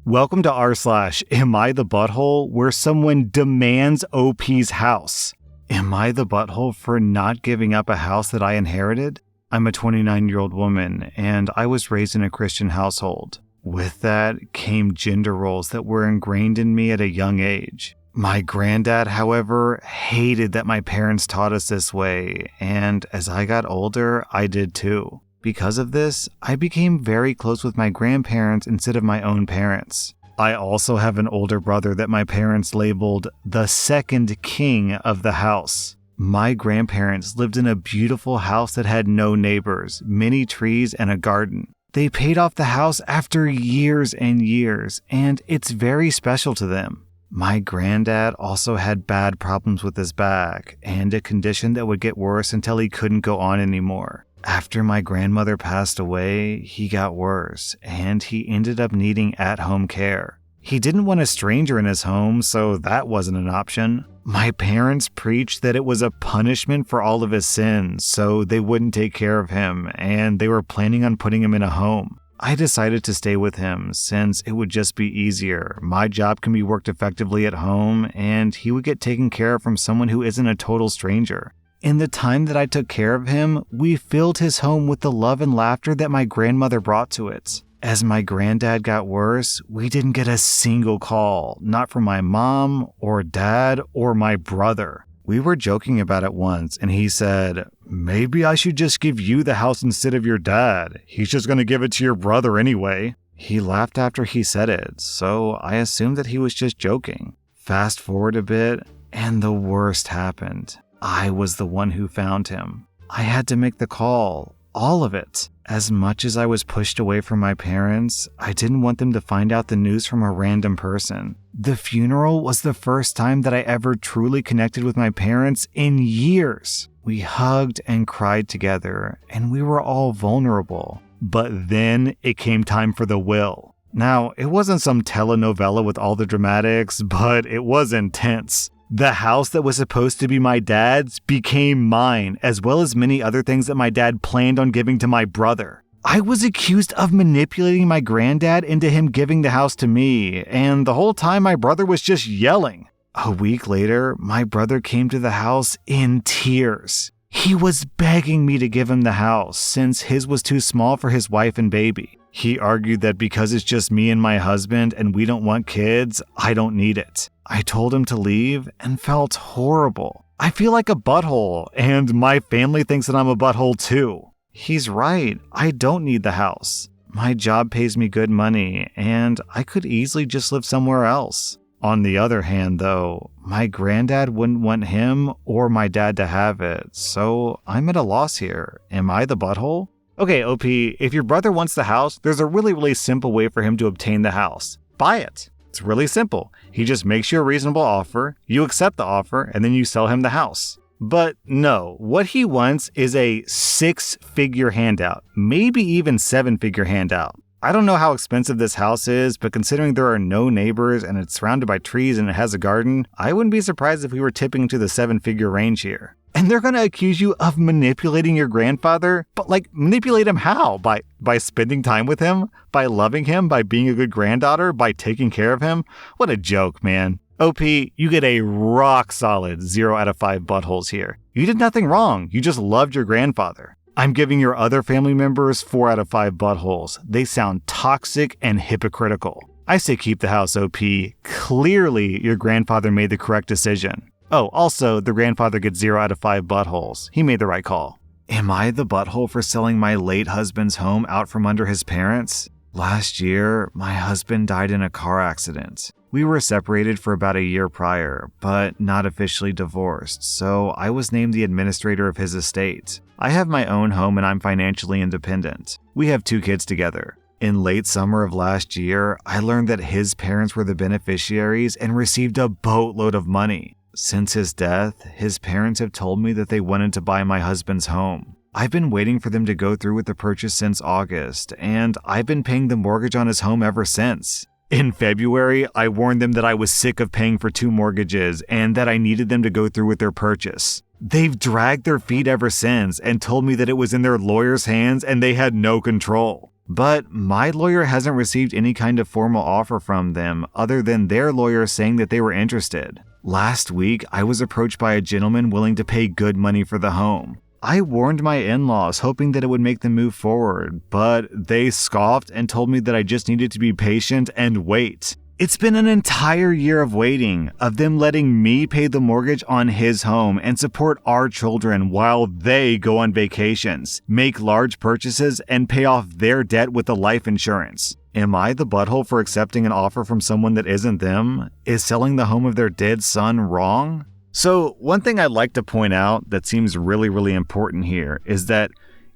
Welcome to rSlash, Am I the Butthole, where someone demands OP's house. Am I the butthole for not giving up a house that I inherited? I'm a 29-year-old woman, and I was raised in a Christian household. With that came gender roles that were ingrained in me at a young age. My granddad, however, hated that my parents taught us this way, and as I got older, I did too. Because of this, I became very close with my grandparents instead of my own parents. I also have an older brother that my parents labeled the second king of the house. My grandparents lived in a beautiful house that had no neighbors, many trees, and a garden. They paid off the house after years and years, and it's very special to them. My granddad also had bad problems with his back, and a condition that would get worse until he couldn't go on anymore. After my grandmother passed away, he got worse, and he ended up needing at-home care. He didn't want a stranger in his home, so that wasn't an option. My parents preached that it was a punishment for all of his sins, so they wouldn't take care of him, and they were planning on putting him in a home. I decided to stay with him since it would just be easier. My job can be worked effectively at home, and he would get taken care of from someone who isn't a total stranger. In the time that I took care of him, we filled his home with the love and laughter that my grandmother brought to it. As my granddad got worse, we didn't get a single call, not from my mom or dad or my brother. We were joking about it once, and he said, "Maybe I should just give you the house instead of your dad. He's just going to give it to your brother anyway." He laughed after he said it, so I assumed that he was just joking. Fast forward a bit, and the worst happened. I was the one who found him. I had to make the call, all of it. As much as I was pushed away from my parents, I didn't want them to find out the news from a random person. The funeral was the first time that I ever truly connected with my parents in years. We hugged and cried together, and we were all vulnerable. But then it came time for the will. Now, it wasn't some telenovela with all the dramatics, but it was intense. The house that was supposed to be my dad's became mine, as well as many other things that my dad planned on giving to my brother. I was accused of manipulating my granddad into him giving the house to me, and the whole time my brother was just yelling. A week later, my brother came to the house in tears. He was begging me to give him the house, since his was too small for his wife and baby. He argued that because it's just me and my husband and we don't want kids, I don't need it. I told him to leave and felt horrible. I feel like a butthole, and my family thinks that I'm a butthole too. He's right, I don't need the house. My job pays me good money, and I could easily just live somewhere else. On the other hand, though, my granddad wouldn't want him or my dad to have it, so I'm at a loss here. Am I the butthole? Okay, OP, if your brother wants the house, there's a really simple way for him to obtain the house. Buy it. It's really simple. He just makes you a reasonable offer, you accept the offer, and then you sell him the house. But no, what he wants is a 6-figure handout, maybe even 7-figure handout. I don't know how expensive this house is, but considering there are no neighbors and it's surrounded by trees and it has a garden, I wouldn't be surprised if we were tipping into the 7-figure range here. And they're going to accuse you of manipulating your grandfather, but manipulate him how? By spending time with him? By loving him? By being a good granddaughter? By taking care of him? What a joke, man. OP, you get a rock solid 0 out of 5 buttholes here. You did nothing wrong. You just loved your grandfather. I'm giving your other family members 4 out of 5 buttholes. They sound toxic and hypocritical. I say keep the house, OP. Clearly, your grandfather made the correct decision. Oh, also, the grandfather gets 0 out of 5 buttholes. He made the right call. Am I the butthole for selling my late husband's home out from under his parents? Last year, my husband died in a car accident. We were separated for about a year prior, but not officially divorced, so I was named the administrator of his estate. I have my own home and I'm financially independent. We have 2 kids together. In late summer of last year, I learned that his parents were the beneficiaries and received a boatload of money. Since his death, his parents have told me that they wanted to buy my husband's home. I've been waiting for them to go through with the purchase since August, and I've been paying the mortgage on his home ever since. In February, I warned them that I was sick of paying for 2 mortgages and that I needed them to go through with their purchase. They've dragged their feet ever since and told me that it was in their lawyer's hands and they had no control. But my lawyer hasn't received any kind of formal offer from them other than their lawyer saying that they were interested. Last week, I was approached by a gentleman willing to pay good money for the home. I warned my in-laws, hoping that it would make them move forward, but they scoffed and told me that I just needed to be patient and wait. It's been an entire year of waiting, of them letting me pay the mortgage on his home and support our children while they go on vacations, make large purchases, and pay off their debt with the life insurance. Am I the butthole for accepting an offer from someone that isn't them? Is selling the home of their dead son wrong? So, one thing I'd like to point out that seems really, really important here is that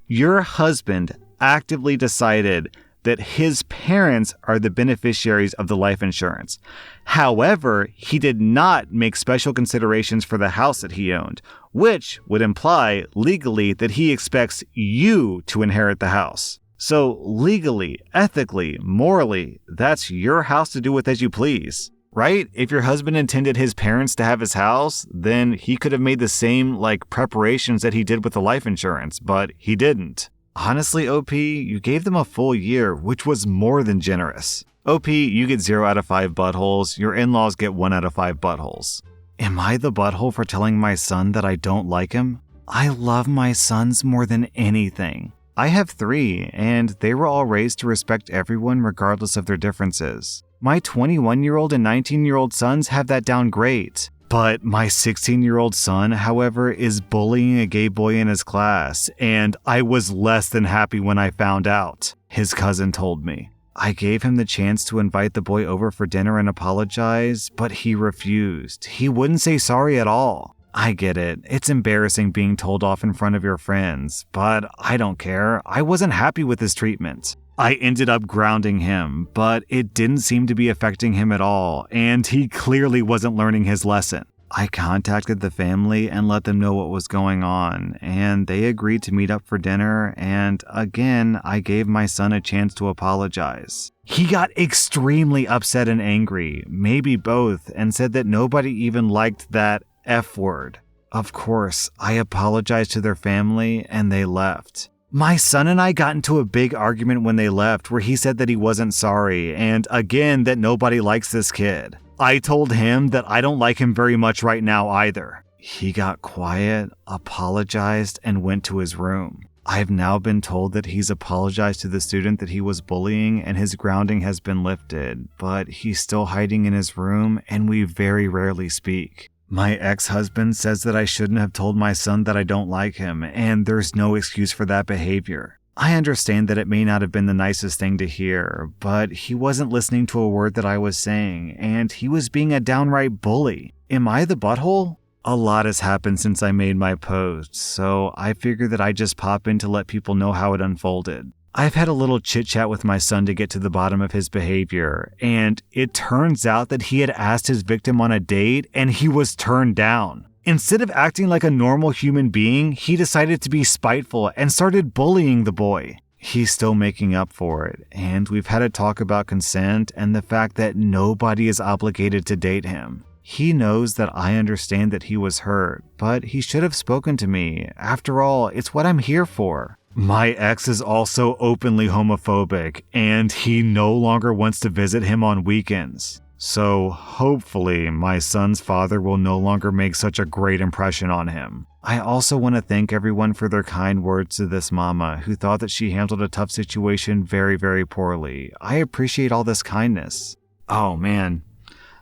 your husband actively decided that his parents are the beneficiaries of the life insurance. However, he did not make special considerations for the house that he owned, which would imply legally that he expects you to inherit the house. So legally, ethically, morally, that's your house to do with as you please, right? If your husband intended his parents to have his house, then he could have made the same preparations that he did with the life insurance, but he didn't. Honestly, OP, you gave them a full year, which was more than generous. OP, you get 0 out of 5 buttholes. Your in-laws get 1 out of 5 buttholes. Am I the butthole for telling my son that I don't like him? I love my sons more than anything. I have 3, and they were all raised to respect everyone regardless of their differences. My 21-year-old and 19-year-old sons have that down great. But my 16-year-old son, however, is bullying a gay boy in his class, and I was less than happy when I found out, his cousin told me. I gave him the chance to invite the boy over for dinner and apologize, but he refused. He wouldn't say sorry at all. I get it. It's embarrassing being told off in front of your friends, but I don't care. I wasn't happy with his treatment. I ended up grounding him, but it didn't seem to be affecting him at all, and he clearly wasn't learning his lesson. I contacted the family and let them know what was going on, and they agreed to meet up for dinner, and again, I gave my son a chance to apologize. He got extremely upset and angry, maybe both, and said that nobody even liked that F word. Of course, I apologized to their family, and they left. My son and I got into a big argument when they left where he said that he wasn't sorry and again that nobody likes this kid. I told him that I don't like him very much right now either. He got quiet, apologized, and went to his room. I've now been told that he's apologized to the student that he was bullying and his grounding has been lifted, but he's still hiding in his room and we very rarely speak. My ex-husband says that I shouldn't have told my son that I don't like him, and there's no excuse for that behavior. I understand that it may not have been the nicest thing to hear, but he wasn't listening to a word that I was saying, and he was being a downright bully. Am I the butthole? A lot has happened since I made my post, so I figured that I'd just pop in to let people know how it unfolded. I've had a little chit-chat with my son to get to the bottom of his behavior, and it turns out that he had asked his victim on a date and he was turned down. Instead of acting like a normal human being, he decided to be spiteful and started bullying the boy. He's still making up for it, and we've had a talk about consent and the fact that nobody is obligated to date him. He knows that I understand that he was hurt, but he should have spoken to me. After all, it's what I'm here for. My ex is also openly homophobic, and he no longer wants to visit him on weekends. So hopefully my son's father will no longer make such a great impression on him. I also want to thank everyone for their kind words to this mama who thought that she handled a tough situation very, very poorly. I appreciate all this kindness. Oh man.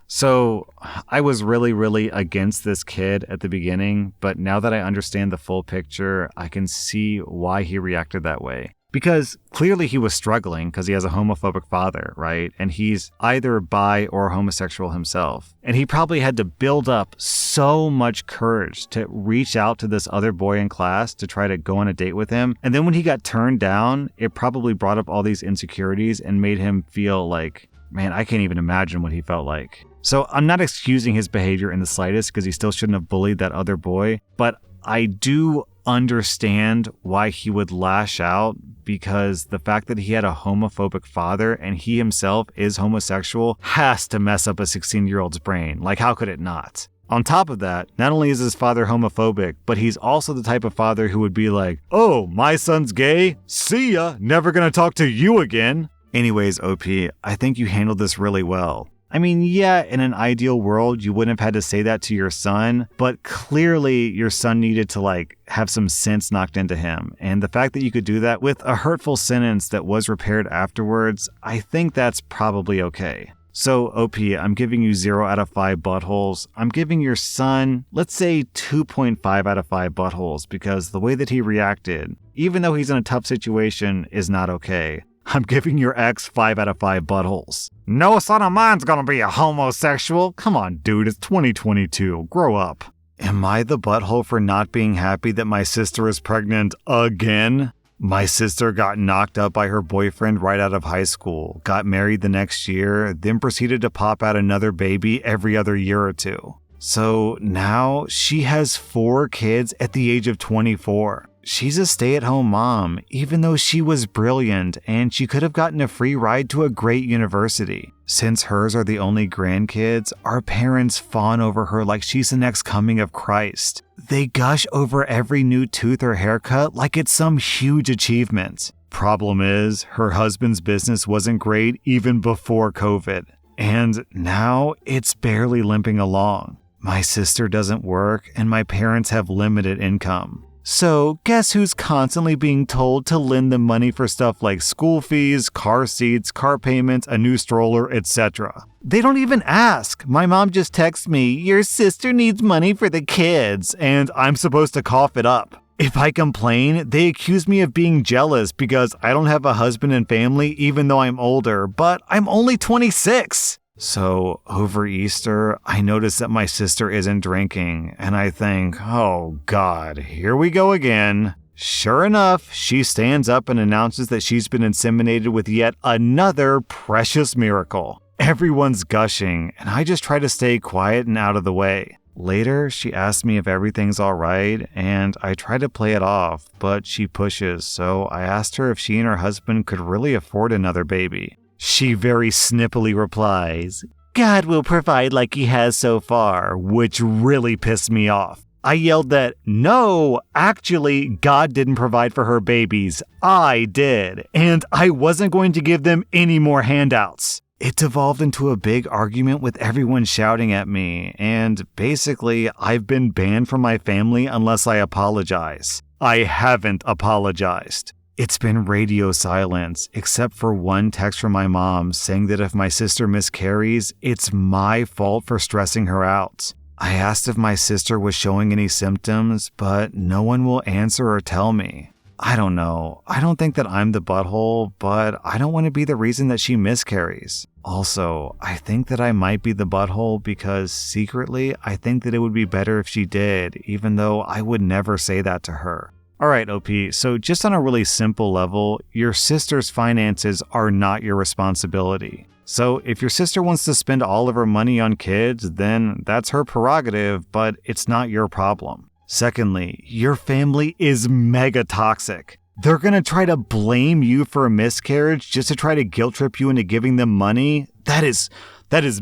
So I was really against this kid at the beginning, but now that I understand the full picture, I can see why he reacted that way. Because clearly he was struggling because he has a homophobic father, right? And he's either bi or homosexual himself. And he probably had to build up so much courage to reach out to this other boy in class to try to go on a date with him. And then when he got turned down, it probably brought up all these insecurities and made him feel like, man, I can't even imagine what he felt like. So I'm not excusing his behavior in the slightest because he still shouldn't have bullied that other boy, but I do understand why he would lash out because the fact that he had a homophobic father and he himself is homosexual has to mess up a 16-year-old's brain. Like, how could it not? On top of that, not only is his father homophobic, but he's also the type of father who would be like, "Oh, my son's gay? See ya, never gonna talk to you again." Anyways, OP, I think you handled this really well. I mean, yeah, in an ideal world, you wouldn't have had to say that to your son, but clearly your son needed to have some sense knocked into him. And the fact that you could do that with a hurtful sentence that was repaired afterwards, I think that's probably okay. So, OP, I'm giving you 0 out of 5 buttholes. I'm giving your son, let's say 2.5 out of 5 buttholes, because the way that he reacted, even though he's in a tough situation, is not okay. I'm giving your ex 5 out of 5 buttholes. No son of mine's gonna be a homosexual. Come on, dude, it's 2022. Grow up. Am I the butthole for not being happy that my sister is pregnant again? My sister got knocked up by her boyfriend right out of high school, got married the next year, then proceeded to pop out another baby every other year or two. So now she has 4 kids at the age of 24. She's a stay-at-home mom, even though she was brilliant and she could have gotten a free ride to a great university. Since hers are the only grandkids, our parents fawn over her like she's the next coming of Christ. They gush over every new tooth or haircut like it's some huge achievement. Problem is, her husband's business wasn't great even before COVID, and now it's barely limping along. My sister doesn't work, and my parents have limited income. So, guess who's constantly being told to lend them money for stuff like school fees, car seats, car payments, a new stroller, etc. They don't even ask. My mom just texts me, "Your sister needs money for the kids," and I'm supposed to cough it up. If I complain, they accuse me of being jealous because I don't have a husband and family even though I'm older, but I'm only 26. So, over Easter, I notice that my sister isn't drinking, and I think, oh God, here we go again. Sure enough, she stands up and announces that she's been inseminated with yet another precious miracle. Everyone's gushing, and I just try to stay quiet and out of the way. Later, she asks me if everything's alright, and I try to play it off, but she pushes, so I asked her if she and her husband could really afford another baby. She very snippily replies, "God will provide like he has so far," which really pissed me off. I yelled that, no, actually, God didn't provide for her babies. I did, and I wasn't going to give them any more handouts. It devolved into a big argument with everyone shouting at me, and basically, I've been banned from my family unless I apologize. I haven't apologized. It's been radio silence, except for one text from my mom saying that if my sister miscarries, it's my fault for stressing her out. I asked if my sister was showing any symptoms, but no one will answer or tell me. I don't know. I don't think that I'm the butthole, but I don't want to be the reason that she miscarries. Also, I think that I might be the butthole because secretly, I think that it would be better if she did, even though I would never say that to her. Alright, OP, so just on a really simple level, your sister's finances are not your responsibility. So if your sister wants to spend all of her money on kids, then that's her prerogative, but it's not your problem. Secondly, your family is mega toxic. They're gonna try to blame you for a miscarriage just to try to guilt trip you into giving them money? That is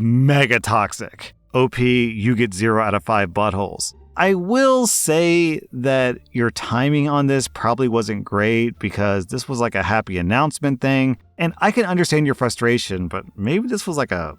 mega toxic. OP, you get 0 out of 5 buttholes. I will say that your timing on this probably wasn't great because this was like a happy announcement thing. And I can understand your frustration, but maybe this was like a,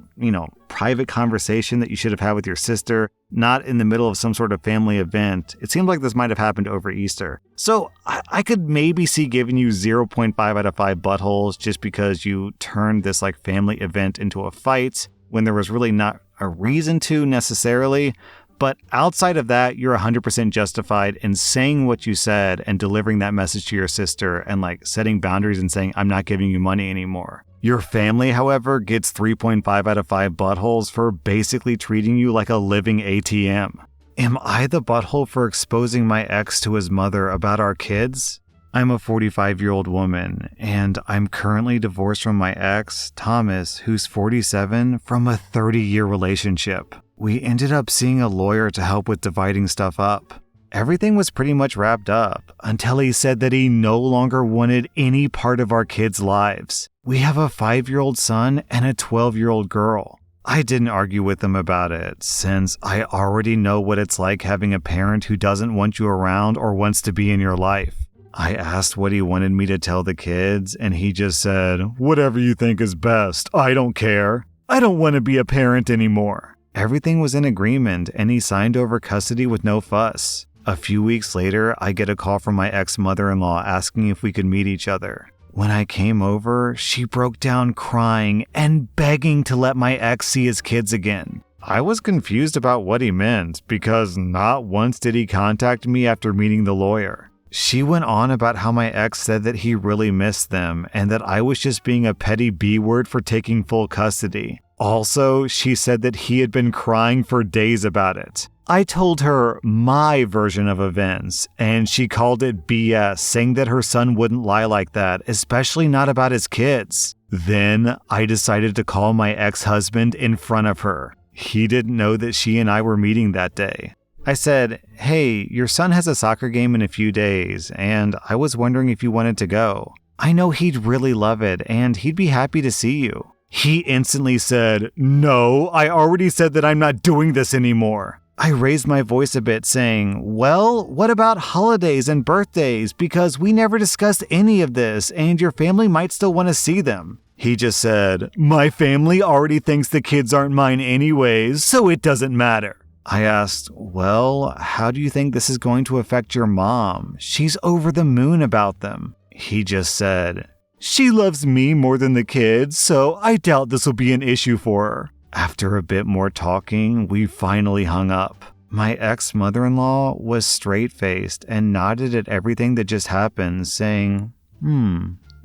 private conversation that you should have had with your sister, not in the middle of some sort of family event. It seemed like this might have happened over Easter. So I could maybe see giving you 0.5 out of 5 buttholes just because you turned this like family event into a fight when there was really not a reason to necessarily. But outside of that, you're 100% justified in saying what you said and delivering that message to your sister and like setting boundaries and saying, I'm not giving you money anymore. Your family, however, gets 3.5 out of 5 buttholes for basically treating you like a living ATM. Am I the butthole for exposing my ex to his mother about our kids? I'm a 45-year-old woman, and I'm currently divorced from my ex, Thomas, who's 47, from a 30-year relationship. We ended up seeing a lawyer to help with dividing stuff up. Everything was pretty much wrapped up until he said that he no longer wanted any part of our kids' lives. We have a 5-year-old son and a 12-year-old girl. I didn't argue with him about it, since I already know what it's like having a parent who doesn't want you around or wants to be in your life. I asked what he wanted me to tell the kids, and he just said, "Whatever you think is best, I don't care. I don't want to be a parent anymore." Everything was in agreement, and he signed over custody with no fuss. A few weeks later, I get a call from my ex-mother-in-law asking if we could meet each other. When I came over, she broke down crying and begging to let my ex see his kids again. I was confused about what he meant, because not once did he contact me after meeting the lawyer. She went on about how my ex said that he really missed them and that I was just being a petty B-word for taking full custody. Also, she said that he had been crying for days about it. I told her my version of events, and she called it BS, saying that her son wouldn't lie like that, especially not about his kids. Then I decided to call my ex-husband in front of her. He didn't know that she and I were meeting that day. I said, "Hey, your son has a soccer game in a few days, and I was wondering if you wanted to go. I know he'd really love it, and he'd be happy to see you." He instantly said, "No, I already said that I'm not doing this anymore." I raised my voice a bit, saying, "Well, what about holidays and birthdays? Because we never discussed any of this, and your family might still want to see them." He just said, "My family already thinks the kids aren't mine anyways, so it doesn't matter." I asked, "Well, how do you think this is going to affect your mom? She's over the moon about them." He just said, "She loves me more than the kids, so I doubt this will be an issue for her." After a bit more talking, we finally hung up. My ex-mother-in-law was straight-faced and nodded at everything that just happened, saying,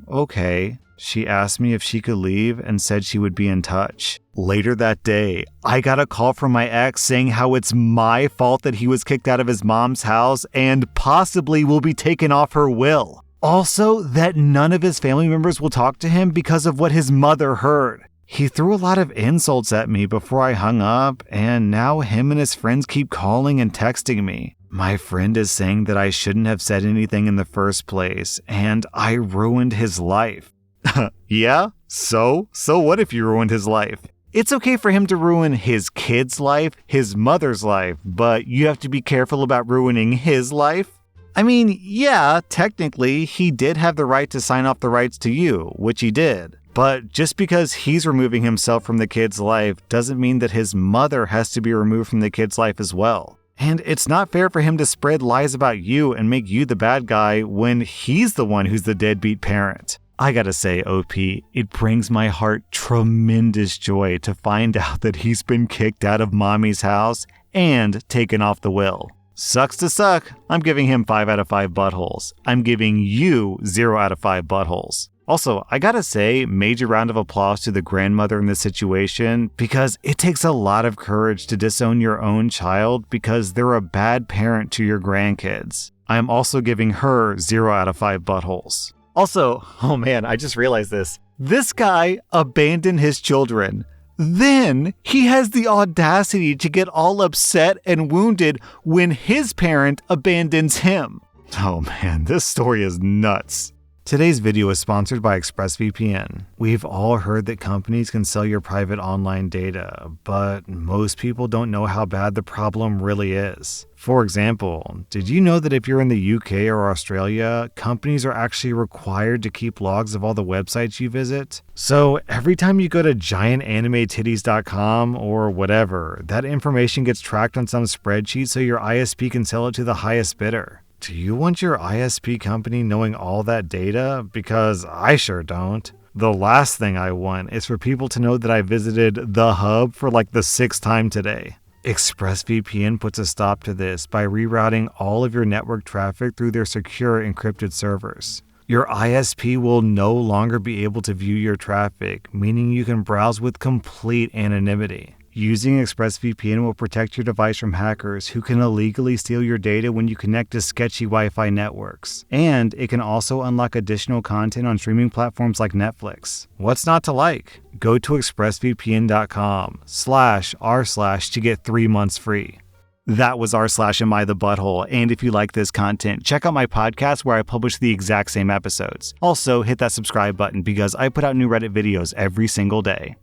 okay. She asked me if she could leave and said she would be in touch. Later that day, I got a call from my ex saying how it's my fault that he was kicked out of his mom's house and possibly will be taken off her will. Also, that none of his family members will talk to him because of what his mother heard. He threw a lot of insults at me before I hung up, and now him and his friends keep calling and texting me. My friend is saying that I shouldn't have said anything in the first place, and I ruined his life. Yeah? So what if you ruined his life? It's okay for him to ruin his kid's life, his mother's life, but you have to be careful about ruining his life? I mean, yeah, technically, he did have the right to sign off the rights to you, which he did. But just because he's removing himself from the kid's life doesn't mean that his mother has to be removed from the kid's life as well. And it's not fair for him to spread lies about you and make you the bad guy when he's the one who's the deadbeat parent. I gotta say, OP, it brings my heart tremendous joy to find out that he's been kicked out of mommy's house and taken off the will. Sucks to suck. I'm giving him 5 out of 5 buttholes. I'm giving you 0 out of 5 buttholes. Also, I gotta say, major round of applause to the grandmother in this situation, because it takes a lot of courage to disown your own child because they're a bad parent to your grandkids. I am also giving her 0 out of 5 buttholes. Also, oh man, I just realized this. This guy abandoned his children. Then he has the audacity to get all upset and wounded when his parent abandons him. Oh man, this story is nuts. Today's video is sponsored by ExpressVPN. We've all heard that companies can sell your private online data, but most people don't know how bad the problem really is. For example, did you know that if you're in the UK or Australia, companies are actually required to keep logs of all the websites you visit? So every time you go to giantanimetitties.com or whatever, that information gets tracked on some spreadsheet so your ISP can sell it to the highest bidder. Do you want your ISP company knowing all that data? Because I sure don't. The last thing I want is for people to know that I visited the hub for like the 6th time today. ExpressVPN puts a stop to this by rerouting all of your network traffic through their secure encrypted servers. Your ISP will no longer be able to view your traffic, meaning you can browse with complete anonymity. Using ExpressVPN will protect your device from hackers who can illegally steal your data when you connect to sketchy Wi-Fi networks. And it can also unlock additional content on streaming platforms like Netflix. What's not to like? Go to expressvpn.com/rSlash to get 3 months free. That was rSlash Am I the Butthole, and if you like this content, check out my podcast where I publish the exact same episodes. Also, hit that subscribe button because I put out new Reddit videos every single day.